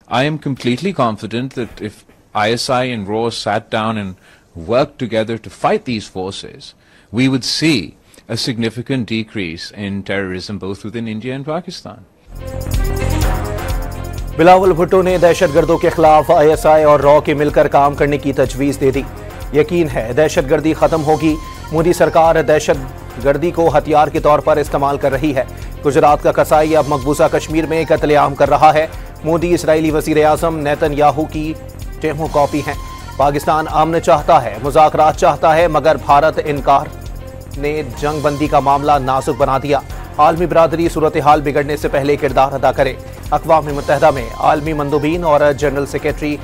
I am completely confident that if ISI and RAW sat down and worked together to fight these forces, we would see a significant decrease in terrorism both within India and Pakistan. Bilawal Bhutto ने दहशतगर्दों के खिलाफ ISI और raw के मिलकर काम करने की तजवीज़ दे दी। यकीन है दहशतगर्दी खत्म होगी। मोदी सरकार दहशतगर्दी को हथियार के तौर पर इस्तेमाल कर रही है। गुजरात का कसाई अब मकबूजा कश्मीर में कत्लेआम कर रहा है। मोदी इसराइली वज़ीर आज़म नेतन्याहू की डेमो कॉपी हैं। पाकिस्तान अमन चाहता है, मुज़ाकरात चाहता है, मगर भारत इनकार ने जंग बंदी का मामला नाजुक बना दिया। आलमी बरादरी सूरत हाल बिगड़ने से पहले किरदार अदा करे। अक़वाम मुत्तहिदा में आलमी मंदूबीन और जनरल सेक्रेटरी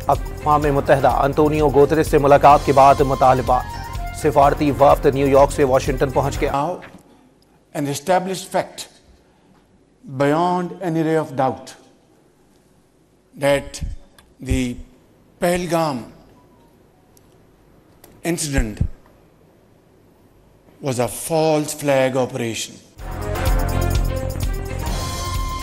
अक़वाम मुत्तहिदा अंतोनियो गुतेरेस से मुलाकात के बाद मुतालबा। सिफारती वफ़द न्यूयॉर्क से वाशिंगटन पहुंच गया। An established fact beyond any ray of doubt that the Pahalgam incident was a false flag operation.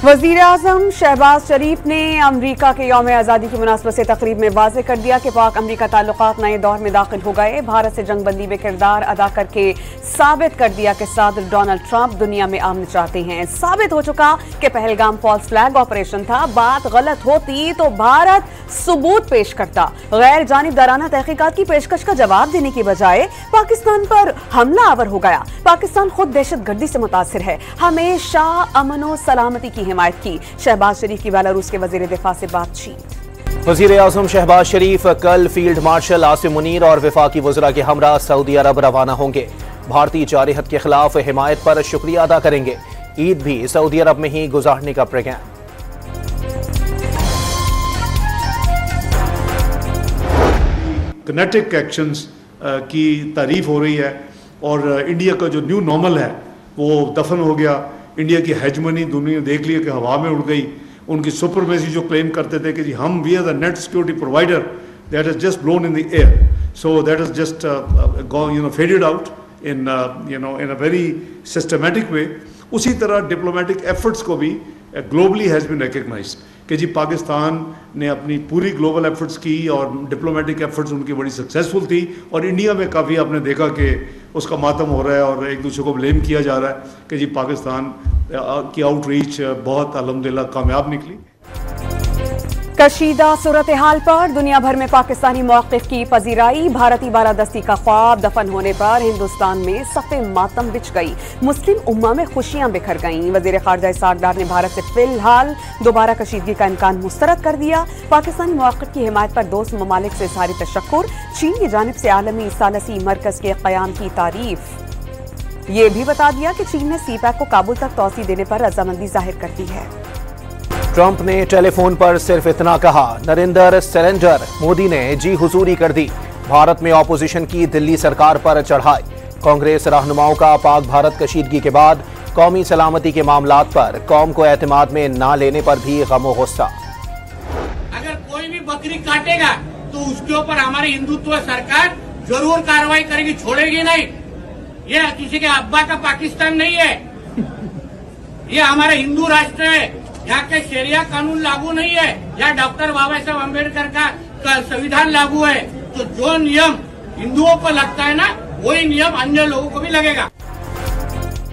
वज़ीर आज़म शहबाज शरीफ ने अमरीका के यौम आज़ादी की मुनासबत से तकरीब में वाज़ेह कर दिया कि पाक अमरीका ताल्लुकात नए दौर में दाखिल हो गए। भारत से जंगबंदी में किरदार अदा करके साबित कर दिया कि सदर डोनाल्ड ट्रंप दुनिया में अमन चाहते हैं। साबित हो चुका कि पहलगाम फॉल्स फ्लैग ऑपरेशन था। बात गलत होती तो भारत सबूत पेश करता। गैर जानिबदाराना तहकीकात की पेशकश का जवाब देने की बजाय पाकिस्तान पर हमला आवर हो गया। पाकिस्तान खुद दहशतगर्दी से मुतासिर है, हमेशा अमन और सलामती की हिमायत की। शहबाज शरीफ की बेलारूस के वजीर दिफा से बातचीत। वजीर आज़म शहबाज शरीफ कल फील्ड मार्शल आसिम मुनीर और वफाकी वज़रा के हमरा सऊदी अरब रवाना होंगे। भारतीय जारहत के खिलाफ हिमायत पर शुक्रिया अदा करेंगे। ईद भी सऊदी अरब में ही गुजारने का प्रोग्राम। किनेटिक एक्शंस की तारीफ हो रही है और इंडिया का जो न्यू नॉर्मल है वो दफन हो गया। इंडिया की हेजमनी दुनिया देख लिया कि हवा में उड़ गई। उनकी सुपरमेसी जो क्लेम करते थे कि जी हम we are the net security provider, that is just blown in the air. So that is just faded out in in a very systematic way. उसी तरह डिप्लोमेटिक एफर्ट्स को भी ग्लोबली हैज़ बीन रिकग्नाइज्ड कि जी पाकिस्तान ने अपनी पूरी global efforts की और डिप्लोमेटिक एफर्ट्स उनकी बड़ी सक्सेसफुल थी। और इंडिया में काफ़ी आपने देखा कि उसका मातम हो रहा है और एक दूसरे को ब्लेम किया जा रहा है कि जी पाकिस्तान की आउटरीच बहुत अल्हम्दुलिल्लाह कामयाब निकली। कशीदा सूरत हाल पर दुनिया भर में पाकिस्तानी मौक़िफ़ की पजीराई। भारतीय बारादस्ती का ख्वाब दफन होने पर हिंदुस्तान में सफ़े मातम बिछ गई। मुस्लिम उम्मा में खुशियां बिखर गईं। वज़ीर ख़ारजा इसहाक़ डार ने भारत से फिलहाल दोबारा कशीदगी का इम्कान मुस्तरद कर दिया। पाकिस्तानी मौक़िफ़ की हिमायत पर दोस्त ममालिक से इज़हार तशक्कुर। चीन की जानिब से आलमी सालसी मरकज़ के क़याम की तारीफ। ये भी बता दिया कि चीन ने सीपैक को काबुल तक तोसी देने पर रजामंदी जाहिर कर दी है। ट्रंप ने टेलीफोन पर सिर्फ इतना कहा, नरेंद्र सरेंडर। मोदी ने जी हुजूरी कर दी। भारत में ऑपोजिशन की दिल्ली सरकार पर चढ़ाई। कांग्रेस रहनुमाओं का पाक भारत कशीदगी के बाद कौमी सलामती के मामलात पर कौम को एतमाद में ना लेने पर भी गमो गुस्सा। अगर कोई भी बकरी काटेगा तो उसके ऊपर हमारी हिंदुत्व सरकार जरूर कार्रवाई करेगी, छोड़ेगी नहीं। ये किसी के अब्बा का पाकिस्तान नहीं है, ये हमारा हिंदू राष्ट्र है। यहाँ के शरिया कानून लागू नहीं है, यहाँ डॉक्टर बाबा साहब अम्बेडकर का संविधान लागू है। तो जो नियम हिंदुओं को लगता है ना, वही नियम अन्य लोगों को भी लगेगा।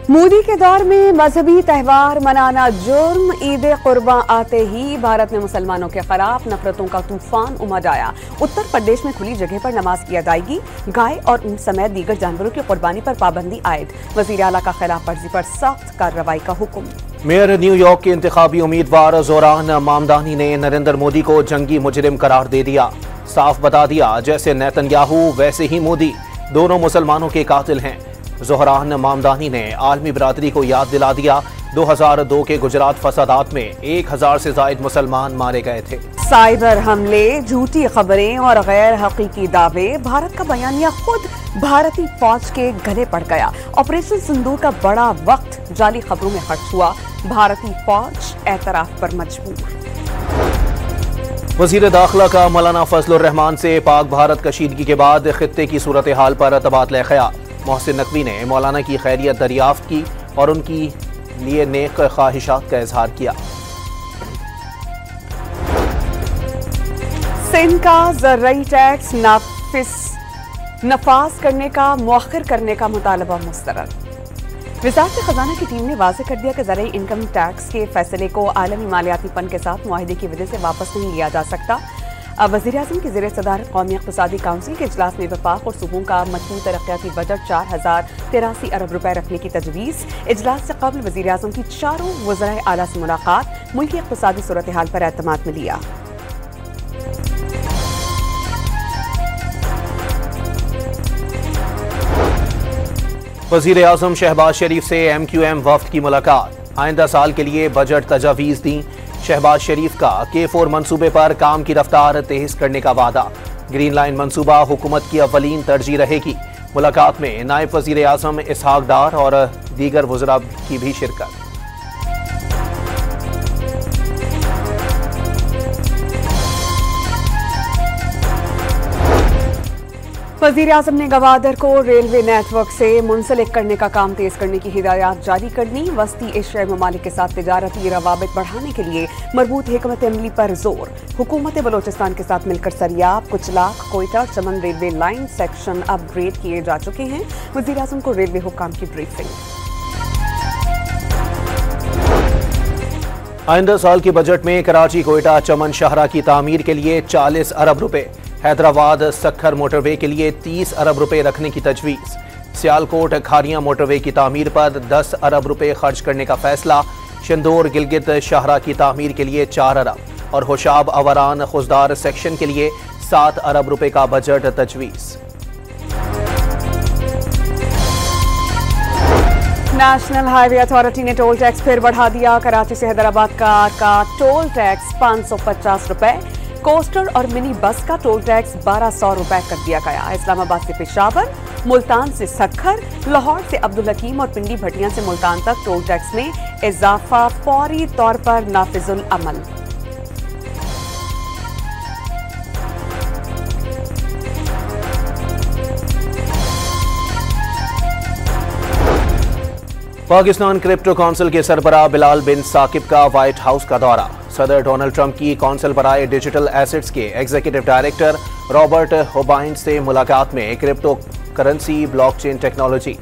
मोदी के दौर में मजहबी त्यौहार मनाना जुर्म। ईद कुर्बां आते ही भारत में मुसलमानों के खिलाफ नफरतों का तूफान उमड़ आया। उत्तर प्रदेश में खुली जगह पर नमाज की अदायगी, गाय और ऊंट समेत दीगर जानवरों की कुर्बानी पर पाबंदी आयद। वजीर आला का खिलाफ वर्जी पर सख्त कार्रवाई का हुक्म। मेयर न्यूयॉर्क के इंतखाबी उम्मीदवार जोहरान मामदानी ने नरेंद्र मोदी को जंगी मुजरिम करार दे दिया। साफ बता दिया जैसे नेतन्याहू वैसे ही मोदी दोनों मुसलमानों के कातिल हैं। जोहरान मामदानी ने आलमी बरादरी को याद दिला दिया 2002 के गुजरात फसादात में 1000 से ज्यादा मुसलमान मारे गए थे। साइबर हमले, झूठी खबरें और गैर हकीकी दावे। भारत का बयानिया खुद भारतीय फौज के गले पड़ गया। ऑपरेशन सिंदूर का बड़ा वक्त जाली खबरों में खर्च हुआ। भारतीय फौज एतराफ पर मजबूर। वजीर दाखिला का मौलाना फजलुर रहमान से पाक भारत कशीदगी के बाद खित्ते की सूरत हाल पर तबादला ख्याल। मोहसिन नकवी ने मौलाना की खैरियत दरियाफ्त की और उनकी लिए नेक ख्वाहिशात का इजहार किया। सिंध का ज़र्ई टैक्स नफाज करने का मौखिर करने का मुतालबा मुस्तरद। वज़ारत ख़ज़ाना की टीम ने वाज़ेह कर दिया कि ज़र्ई इनकम टैक्स के फैसले को आलमी मालियाती फंड के साथ मुआहदे की वजह से वापस नहीं लिया जा सकता। अब वज़ीर-ए-आज़म की ज़ेर सदारत कौमी इक़्तिसादी काउंसिल के इजलास में वफाक और सूबों का मजमूई तरक्याती बजट 4083 अरब रुपए रखने की तजवीज़। इजलास से कबल वज़ीर-ए-आज़म की चारों वज़राए आला से मुलाकात मुल्की इक़्तिसादी सूरत हाल पर एतमाद में लिया। वज़ीर-ए-आज़म शहबाज शरीफ से MQM वफ्द की मुलाकात। आइंदा साल के लिए बजट तजावीज़ दी। शहबाज शरीफ का K4 मंसूबे पर काम की रफ्तार तेज करने का वादा। ग्रीन लाइन मंसूबा हुकूमत की अव्वलीन तरजीह रहेगी। मुलाकात में नायब वज़ीर-ए-आज़म इसहाक डार और दीगर वज़रा की भी शिरकत। वज़ीर-ए-आज़म ने गवादर को रेलवे नेटवर्क से मुंसलिक करने का काम तेज करने की हिदायत जारी कर दी। वस्ती एशियाई ममालिक के साथ तिजारती रवाबित बढ़ाने के लिए मरबूत हिकमत अमली पर जोर। हुकूमत बलोचिस्तान के साथ मिलकर सरियाब, कुचलाक, कोयटा और चमन रेलवे लाइन सेक्शन अपग्रेड किए जा चुके हैं। वज़ीर-ए-आज़म को रेलवे हुक्काम की ब्रीफिंग। आइंदा साल के बजट में कराची कोयटा चमन शाहरा की तामीर के लिए 40 अरब रुपए, हैदराबाद सक्खर मोटरवे के लिए 30 अरब रुपए रखने की तजवीज़। सियालकोट खारियां मोटरवे की तामीर पर 10 अरब रुपए खर्च करने का फैसला। शंदोर गिलगित शाहरा की तामीर के लिए 4 अरब और होशाब अवरान खुजदार सेक्शन के लिए 7 अरब रुपए का बजट तजवीज़। नेशनल हाईवे अथॉरिटी ने टोल टैक्स फिर बढ़ा दिया। कराची से हैदराबाद का टोल टैक्स 550 रुपए, कोस्टर और मिनी बस का टोल टैक्स 1200 रुपए कर दिया गया। इस्लामाबाद से पेशावर, मुल्तान से सक्खर, लाहौर से अब्दुल हकीम और पिंडी भटिया से मुल्तान तक टोल टैक्स में इजाफा फौरी तौर पर नाफिजुल अमल। पाकिस्तान क्रिप्टो काउंसिल के सरबराह बिलाल बिन साकिब का व्हाइट हाउस का दौरा। सदर डोनाल्ड ट्रंप की काउंसिल बराए डिजिटल एसेट्स के एग्जीक्यूटिव डायरेक्टर रॉबर्ट होबाइन से मुलाकात में crypto currency, blockchain technology.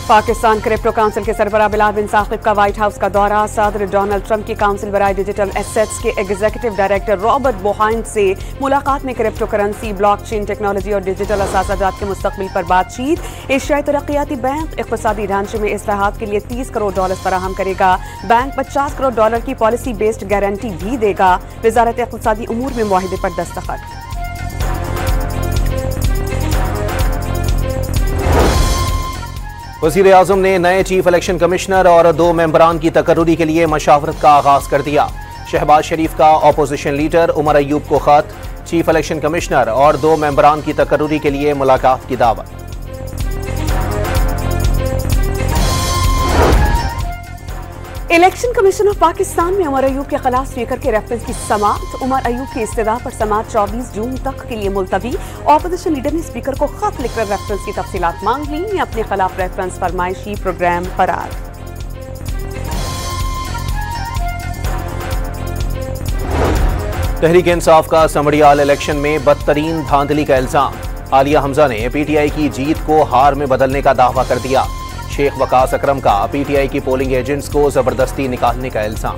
Pakistan crypto council के सरबराह बिलाल बिन साकिब का व्हाइट हाउस का दौरा। सदर डोनाल्ड ट्रंप की काउंसिल बराए डिजिटल एसेट्स के एग्जीक्यूटिव डायरेक्टर रॉबर्ट बोहाइन से मुलाकात में क्रिप्टो करेंसी, ब्लॉकचेन टेक्नोलॉजी और डिजिटल असासाजात के मुस्तकबिल पर बातचीत। एशियाई तरक्याती बैंक इक़्तिसादी ढांचे में इस्लाहात के लिए $30 करोड़ फराहम करेगा। बैंक $50 करोड़ की पॉलिसी बेस्ड गारंटी भी देगा। वज़ारत इक़्तिसादी उमूर में मुआहिदे पर दस्तखत। वज़ीर-ए-आज़म ने नए चीफ इलेक्शन कमिश्नर और 2 मेंबरान की तकर्रुरी के लिए मशावरत का आगाज कर दिया। शहबाज शरीफ का अपोजिशन लीडर उमर अयूब को खत। चीफ इलेक्शन कमिश्नर और 2 मेंबरान की तकर्रुरी के लिए मुलाकात की दावत। इलेक्शन कमीशन ऑफ पाकिस्तान में उमर अयूब के खिलाफ स्पीकर के रेफरेंस की समाअत। उमर अयूब की इस्तदा पर समाअत 24 जून तक के लिए मुलतवी। ऑपोजिशन लीडर ने स्पीकर को खत लिखकर रेफरेंस की तफसीलात मांग ली। अपने खिलाफ रेफरेंस फरमाइशी प्रोग्राम करार। तहरीक इंसाफ का समड़ियाल इलेक्शन में बदतरीन धांधली का इल्जाम। आलिया हमजा ने PTI की जीत को हार में बदलने का दावा कर दिया। शेख वकास अकरम का PTI की पोलिंग एजेंट्स को जबरदस्ती निकालने का इल्जाम।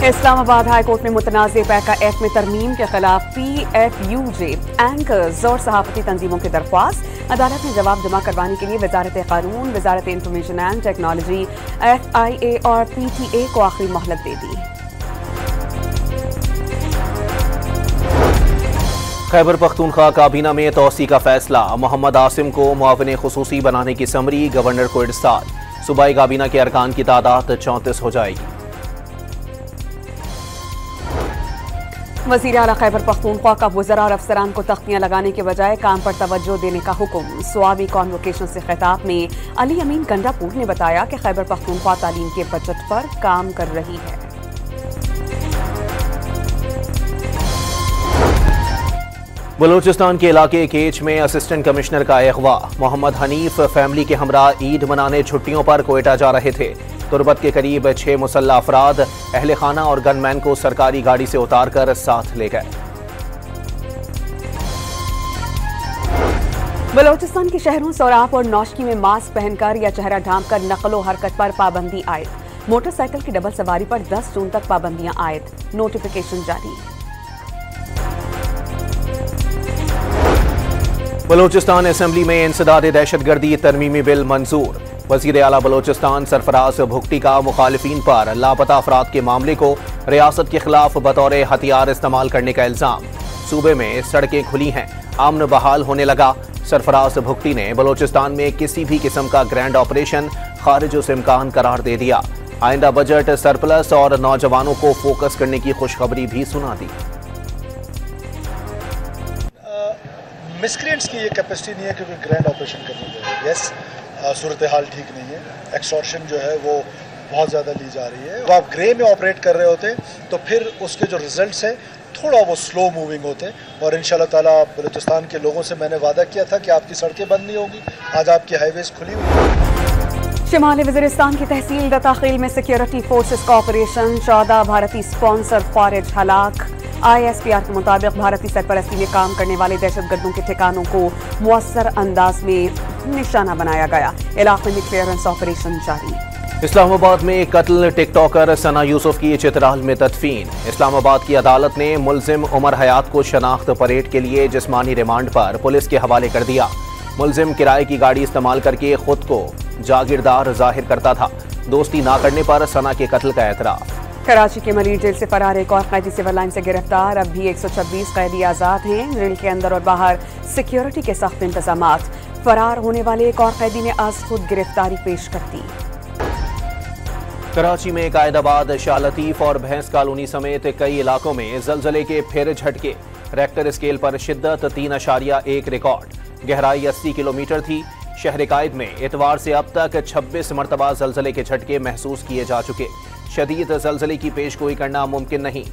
इस्लामाबाद हाई कोर्ट ने मुतनाज़ पैका एक्ट में तरमीम के खिलाफ PFUJ, एंकर्स और सहाफती तंजीमों की दरख्वास्त। अदालत ने जवाब जमा करवाने के लिए वजारत कानून, वजारत इंफॉर्मेशन एंड टेक्नोलॉजी, FIA और PTA को आखिरी मोहलत दे दी। खैबर पख्तूनख्वा काबीना में तोसी का फैसला। मोहम्मद आसिम को मुआविन खुसूसी बनाने की समरी गवर्नर को इरसाल। सूबाई काबीना के अरकान की तादाद 34 हो जाएगी। वज़ीर आला खैबर पख्तूनख्वा का वज़रा और अफसरान को तख्तियां लगाने के बजाय काम पर तवज्जो देने का हुक्म। स्वाबी कॉन्वोकेशन से खिताब में अली अमीन गंडापुर ने बताया कि खैबर पख्तूनख्वा तालीम के बजट पर काम कर रही है। बलूचिस्तान के इलाके केच में असिस्टेंट कमिश्नर का अगवा। मोहम्मद हनीफ फैमिली के हमरा ईद मनाने छुट्टियों पर कोयटा जा रहे थे। तुरबत के करीब 6 मुसल्ला अफराद अहले खाना और गनमैन को सरकारी गाड़ी से उतारकर साथ ले गए। बलूचिस्तान के शहरों सोराब और नौशकी में मास्क पहनकर या चेहरा ढांपकर नकलो हरकत पर पाबंदी आयद। मोटरसाइकिल की डबल सवारी पर 10 जून तक पाबंदियां आयद। नोटिफिकेशन जारी। बलूचिस्तान असेंबली में इंसदाद दहशतगर्दी तरमीमी बिल मंजूर। वजीर आला बलूचिस्तान सरफराज भुगटी का मुखालिफिन पर लापता अफराद के मामले को रियासत के खिलाफ बतौर हथियार इस्तेमाल करने का इल्जाम। सूबे में सड़कें खुली हैं, अमन बहाल होने लगा। सरफराज भुगटी ने बलूचिस्तान में किसी भी किस्म का ग्रैंड ऑपरेशन खारिज इम्कान करार दे दिया। आइंदा बजट सरप्लस और नौजवानों को फोकस करने की खुशखबरी भी सुना दी। मिसक्रिएंट्स की ये कैपेसिटी नहीं है क्योंकि ग्रैंड ऑपरेशन करने के। यस, सूरत हाल ठीक नहीं है। एक्सटॉर्शन जो है वो बहुत ज़्यादा ली जा रही है। तो आप ग्रे में ऑपरेट कर रहे होते तो फिर उसके जो रिजल्ट्स है थोड़ा वो स्लो मूविंग होते। और इंशाल्लाह ताला बलूचिस्तान के लोगों से मैंने वादा किया था कि आपकी सड़कें बंद नहीं होगी। आज आपकी हाईवेज खुली हुई। शिमाली वज़ीरिस्तान की तहसील दताखील में सिक्योरिटी फोर्सेस का ऑपरेशन। 14 भारतीय स्पॉन्सर खारिज हलाक। ISPR के मुताबिक भारतीय सरपरस्ती में काम करने वाले दहशतगर्दों के ठिकानों को मुअस्सर अंदाज में निशाना बनाया गया। इलाके में क्लियरेंस ऑपरेशन जारी। इस्लामाबाद में कत्ल टिकटॉकर सना यूसुफ की चित्राल में तदफीन। इस्लामाबाद की अदालत ने मुलजिम उमर हयात को शनाख्त परेड के लिए जिस्मानी रिमांड पर पुलिस के हवाले कर दिया। मुलजिम किराए की गाड़ी इस्तेमाल करके खुद को जागीरदार जाहिर करता था। दोस्ती ना करने पर सना के कत्ल का एतराफ। कराची के मरीज जेल से फरार एक और कैदी सिविल लाइन से गिरफ्तार। अब भी 126 कैदी आजाद हैं। जेल के अंदर और बाहर सिक्योरिटी के सख्त इंतजामात। फरार होने वाले एक और कैदी ने आज खुद गिरफ्तारी पेश कर दी। कराची में कायदाबाद, शाह लतीफ और भैंस कॉलोनी समेत कई इलाकों में जलजले के फिर झटके। रेक्टर स्केल पर शिद्दत 3.1 रिकॉर्ड। गहराई 80 किलोमीटर थी। शहर कायद में इतवार से अब तक 26 मरतबा जलजले के झटके महसूस किए जा चुके। शदीद जलजले की पेशगोई करना मुमकिन नहीं।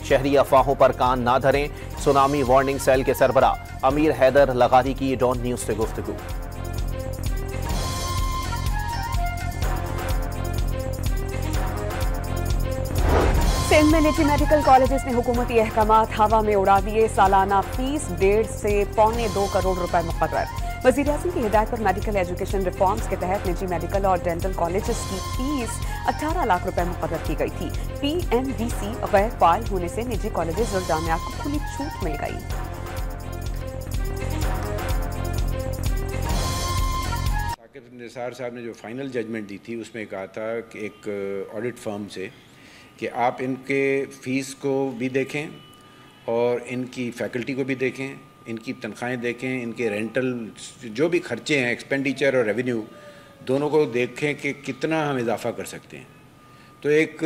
शहरी अफवाहों पर कान ना धरें। सुनामी वार्निंग सेल के सरबराह अमीर हैदर लगारी की डॉन न्यूज से गुफ्तगू। सिंध में निजी मेडिकल कॉलेजेस ने हुकूमती अहकामात हवा में उड़ा दिए। सालाना फीस 1.5 से 1.25 करोड़ रुपए मुकर्रर। वज़ीर आज़म की हिदायत पर मेडिकल एजुकेशन रिफॉर्म्स के तहत निजी मेडिकल और डेंटल कॉलेजेस की फीस 18 लाख रुपए मुकर्रर की गई थी। PMDC गैर फाल होने से निजी कॉलेजेस और जामियात को खुली छूट मिल गई। निसार साहब ने जो फाइनल जजमेंट दी थी उसमें कहा था कि एक ऑडिट फर्म से कि आप इनके फ़ीस को भी देखें और इनकी फैकल्टी को भी देखें, इनकी तनख्वाहें देखें, इनके रेंटल जो भी खर्चे हैं, एक्सपेंडिचर और रेवेन्यू दोनों को देखें कि कितना हम इजाफा कर सकते हैं। तो एक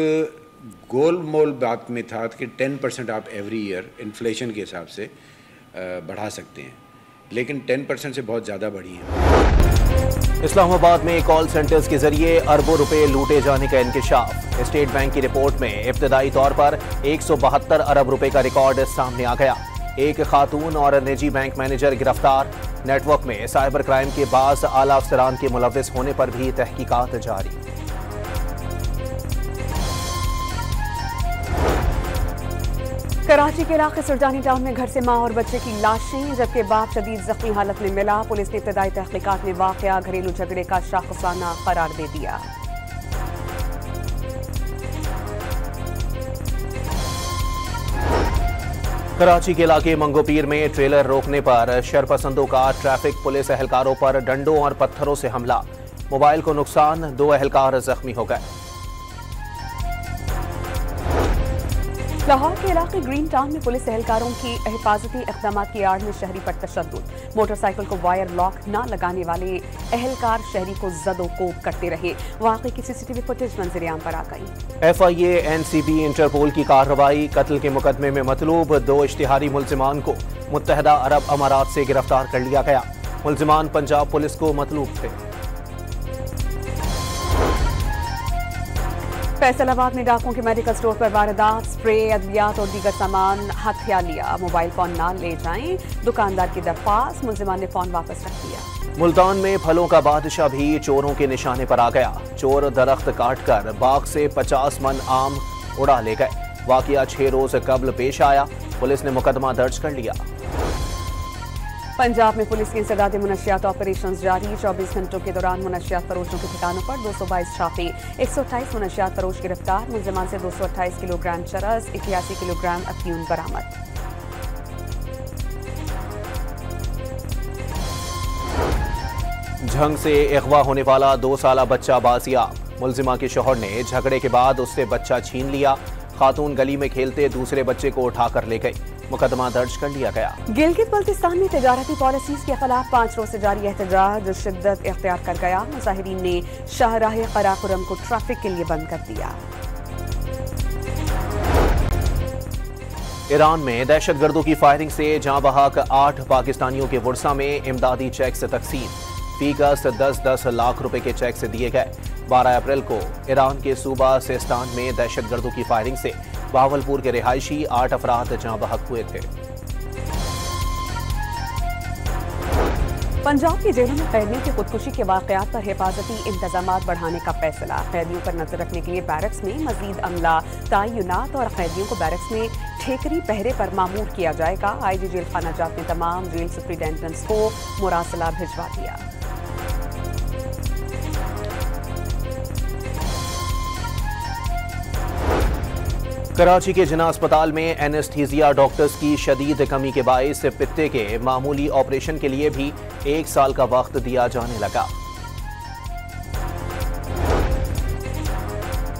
गोल मोल बात में था कि 10% आप एवरी ईयर इन्फ्लेशन के हिसाब से बढ़ा सकते हैं, लेकिन 10% से बहुत ज़्यादा बढ़ी हैं। इस्लामाबाद में कॉल सेंटर्स के जरिए अरबों रुपए लूटे जाने का इंकिशाफ। स्टेट बैंक की रिपोर्ट में इब्तदाई तौर पर 172 अरब रुपए का रिकॉर्ड सामने आ गया। एक खातून और निजी बैंक मैनेजर गिरफ्तार। नेटवर्क में साइबर क्राइम के बाज़ आला अफसरान के मुलव्विस होने पर भी तहकीकात जारी। कराची के इलाके सुरजानी टाउन में घर से मां और बच्चे की लाशें, जबकि बाप शदीद जख्मी हालत में मिला। पुलिस ने इब्तदाई तहकीकात में वाकया घरेलू झगड़े का शाखसाना करार दे दिया। कराची के इलाके मंगोपीर में ट्रेलर रोकने पर शरपसंदों का ट्रैफिक पुलिस एहलकारों पर डंडों और पत्थरों से हमला। मोबाइल को नुकसान, 2 एहलकार जख्मी हो गए। लाहौर के इलाके ग्रीन टाउन में पुलिस एहलकारों की हिफाजती इक़दाम की आड़ में शहरी पर तशद्दुद। मोटरसाइकिल को वायर लॉक न लगाने वाले एहलकार शहरी को ज़दोकोब करते रहे। वाक़े की CCTV फुटेज मंजर-ए-आम पर आ गई। FIA, NCB, इंटरपोल की कार्रवाई। कत्ल के मुकदमे में मतलूब 2 इश्तिहारी मुल्जिमान को मुत्तहदा अरब अमारात से गिरफ्तार कर लिया गया। मुल्जिमान पंजाब पुलिस को मतलूब थे। फैसलाबाद में डाकुओं के मेडिकल स्टोर पर वारदात, स्प्रे, अद्वियात और दीगर सामान हथिया लिया। मोबाइल फोन ना ले जाएं, दुकानदार की दरख्वास्त, मुलजिमान ने फोन वापस रख दिया। मुल्तान में फलों का बादशाह भी चोरों के निशाने पर आ गया। चोर दरख्त काटकर बाग से 50 मन आम उड़ा ले गए। वाकया 6 रोज कबल पेश आया। पुलिस ने मुकदमा दर्ज कर लिया। पंजाब में पुलिस की इंसदाद मुनशियात ऑपरेशन जारी। 24 घंटों के दौरान मुनशियात फरोशों के ठिकानों पर 222 छापे, 128 मुनशियात फरोश गिरफ्तार। मुलजिमान से 228 किलोग्राम चरस, 81 किलोग्राम अफ्यून बरामद। झंग से अगवा होने वाला 2 साला बच्चा बाजियाब। मुलजिमा के शौहर ने झगड़े के बाद उससे बच्चा छीन लिया। खातून गली में खेलते दूसरे बच्चे को उठाकर ले गई। मुकदमा दर्ज कर लिया गया। गिलगित बल्तिस्तान में तिजारती पॉलिसीज के खिलाफ 5 रोज से जारी एहतजाज शिद्दत इख्तियार कर गया। मुजाहिरीन ने शाहराह कराकुरम को ट्रैफिक के लिए बंद कर दिया। ईरान में दहशतगर्दों की फायरिंग से जाँ बहक 8 पाकिस्तानियों के वुरसा में इमदादी चेक से तकसीम। फीकस 10-10 लाख रुपए के चेक से दिए गए। 12 अप्रैल को ईरान के सूबा सिस्तान में दहशतगर्दों की फायरिंग से बावलपुर के रिहायशी 8 अफराद जाँ बहक हुए थे। पंजाब की जेलों में कैदियों की खुदकुशी के वाकयात पर हिफाजती इंतजामात बढ़ाने का फैसला। कैदियों पर नजर रखने के लिए बैरक्स में मजीद अमला तैनात और कैदियों को बैरक्स में ठेकरी पहरे पर मामूर किया जाएगा। आईजी जेल खाना जात ने तमाम जेल सुप्रिंटेंडेंट्स को मुरासला भिजवा दिया। कराची के जिना अस्पताल में एनेस्थीसिया डॉक्टर्स की शदीद कमी के बायस पित्ते के मामूली ऑपरेशन के लिए भी 1 साल का वक्त दिया जाने लगा।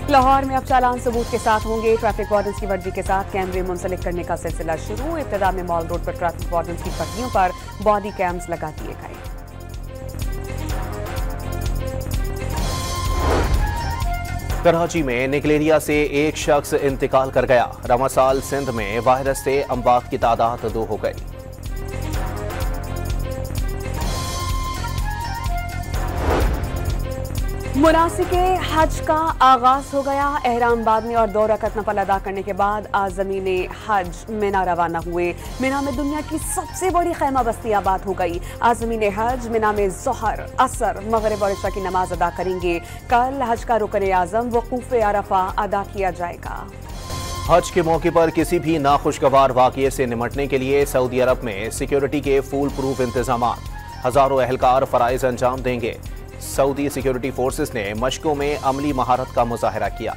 लाहौर में अब चालान सबूत के साथ होंगे। ट्रैफिक वार्डन्स की वर्दी के साथ कैमरे मुंसलिक करने का सिलसिला शुरू। इब्तिदा में मॉल रोड पर ट्रैफिक वार्डन्स की पट्टियों पर बॉडी कैम्स लगा दिए गए। कराची में निकलेरिया से एक शख्स इंतकाल कर गया। रवां साल सिंध में वायरस से अमवात की तादाद 2 हो गई। मुनासिके हज का आगाज हो गया। एहराम बांधने और 2 रकअत नफल अदा करने के बाद आज़मीने हज मिना रवाना हुए। मिना में दुनिया की सबसे बड़ी खैमा बस्ती आबाद हो गई। आज़मीने हज मिना में ज़ोहर, असर, मगरिब और इशा की नमाज अदा करेंगे। कल हज का रुकन आज़म वकूफ अरफा अदा किया जाएगा। हज के मौके पर किसी भी नाखुशगवार वाक़ये से निमटने के लिए सऊदी अरब में सिक्योरिटी के फूल प्रूफ इंतजाम। हजारों एहलकार फराइज अंजाम देंगे। सऊदी सिक्योरिटी फोर्सेस ने मशकों में अमली महारत का मुजाहरा किया।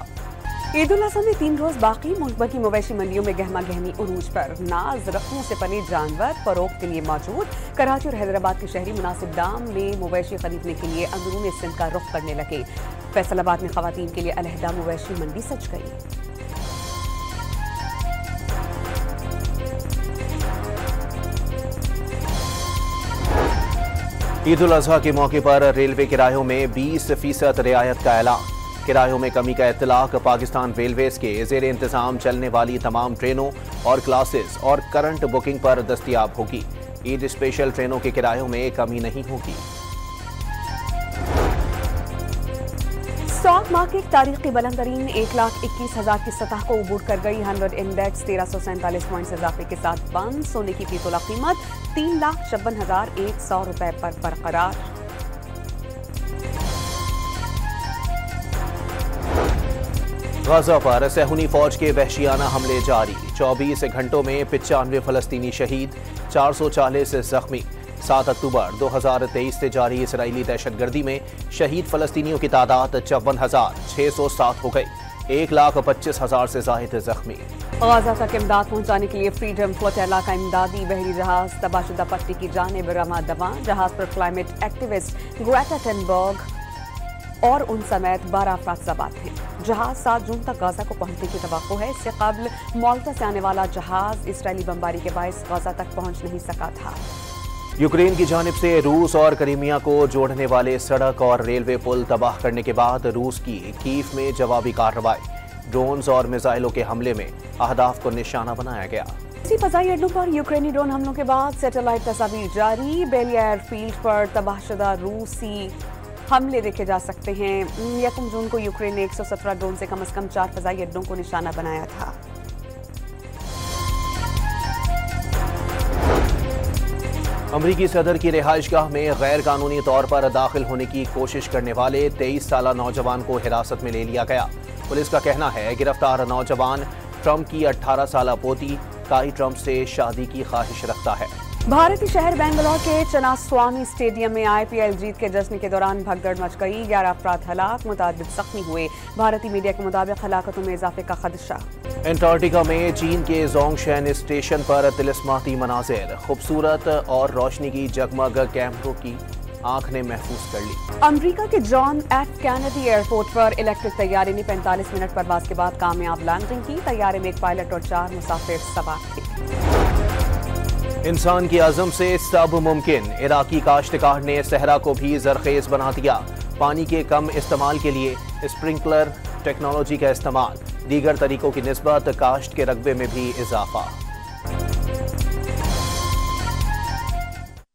ईद उल अज़हा में 3 रोज बाकी। मुल्क भर की मवेशी मंडियों में गहमा गहमी उरूज पर। नाज रखों से पले जानवर फरोख्त के लिए मौजूद। कराची और हैदराबाद के शहरी मुनासिब दाम में मवेशी खरीदने के लिए अंदरून सिंध का रुख करने लगे। फैसलाबाद में खवातीन के लिए अलहदा मवेशी मंडी सज गई। ईद उल अज़हा के मौके पर रेलवे किरायों में 20% रियायत का ऐलान। किरायों में कमी का इत्तलाक पाकिस्तान रेलवेज के ज़ेर इंतज़ाम चलने वाली तमाम ट्रेनों और क्लासेस और करंट बुकिंग पर दस्तयाब होगी। ईद स्पेशल ट्रेनों के किरायों में कमी नहीं होगी। स्टॉक मार्केट तारीख की बुलंदतरीन 1,21,000 की सतह को अबूर कर गई। 100 इंडेक्स 1347 पॉइंट से इजाफे के साथ बंद। सोने की फी तोला कीमत 3,56,100 रुपए पर बरकरार। गाजा पर सहूनी फौज के वहशियाना हमले जारी। 24 घंटों में 95 फलस्तीनी शहीद, 440 जख्मी। 7 अक्टूबर 2023 से जारी इसराइली दहशतगर्दी में शहीद फलस्तीनियों की तादाद 54,607 हो गई। 1,25,000 से ज्यादा जख्मी। गाजा तक इमदाद पहुंचाने के लिए फ्रीडम फ्लोटेला का इमदादी बहरी जहाज तबाहशुदा पट्टी की जानिब रवा दवा। जहाज पर क्लाइमेट एक्टिविस्ट ग्रेटा थनबर्ग और उन समेत 12 अफराद सवार हैं। जहाज 7 जून तक गाजा को पहुंचने की तवक्को है। इससे कबल माल्टा से आने वाला जहाज इसराइली बमबारी के बायस गाजा तक पहुंच नहीं सका था। यूक्रेन की जानिब से रूस और क्रीमिया को जोड़ने वाले सड़क और रेलवे पुल तबाह करने के बाद रूस की कीव में जवाबी कार्रवाई। ड्रोन्स और मिसाइलों के हमले में अहदाफ को निशाना बनाया गया। इसी फजाई अड्डों पर यूक्रेनी ड्रोन हमलों के बाद सैटेलाइट तस्वीर जारी। बेलिया एयरफील्ड पर तबाहशुदा रूसी हमले देखे जा सकते हैं। 1 जून को यूक्रेन ने 117 ड्रोन से कम 4 फजाई अड्डों को निशाना बनाया था। अमरीकी सदर की रिहाइशगाह में गैर कानूनी तौर पर दाखिल होने की कोशिश करने वाले 23 साला नौजवान को हिरासत में ले लिया गया। पुलिस का कहना है गिरफ्तार नौजवान ट्रंप की 18 साला पोती काई ट्रंप से शादी की ख्वाहिश रखता है। भारतीय शहर बेंगलोर के चन्नास्वामी स्टेडियम में IPL जीत के जश्न के दौरान भगदड़ मच गई। 11 अफराद हलाक, मुताबिद जख्मी हुए। भारतीय मीडिया के मुताबिक हलाकतों में इजाफे का खदशा। एंटार्क्टिका में चीन के जोंगशेन स्टेशन पर तिलिस्माती मनाजिर, खूबसूरत और रोशनी की जगमग कैमरों की आंख ने महफूज कर ली। अमेरिका के जॉन एफ कैनेडी एयरपोर्ट पर इलेक्ट्रिक तैयारे ने 45 मिनट परवाज के बाद कामयाब लैंडिंग की। तैयारे में एक पायलट और 4 मुसाफिर सवार थे। इंसान की अज़म से सब मुमकिन, इराकी काश्तकार ने सहरा को भी जरखेज बना दिया। पानी के कम इस्तेमाल के लिए स्प्रिंकलर टेक्नोलॉजी का इस्तेमाल, दीगर तरीकों की निस्बत काश्त के रकबे में भी इजाफा।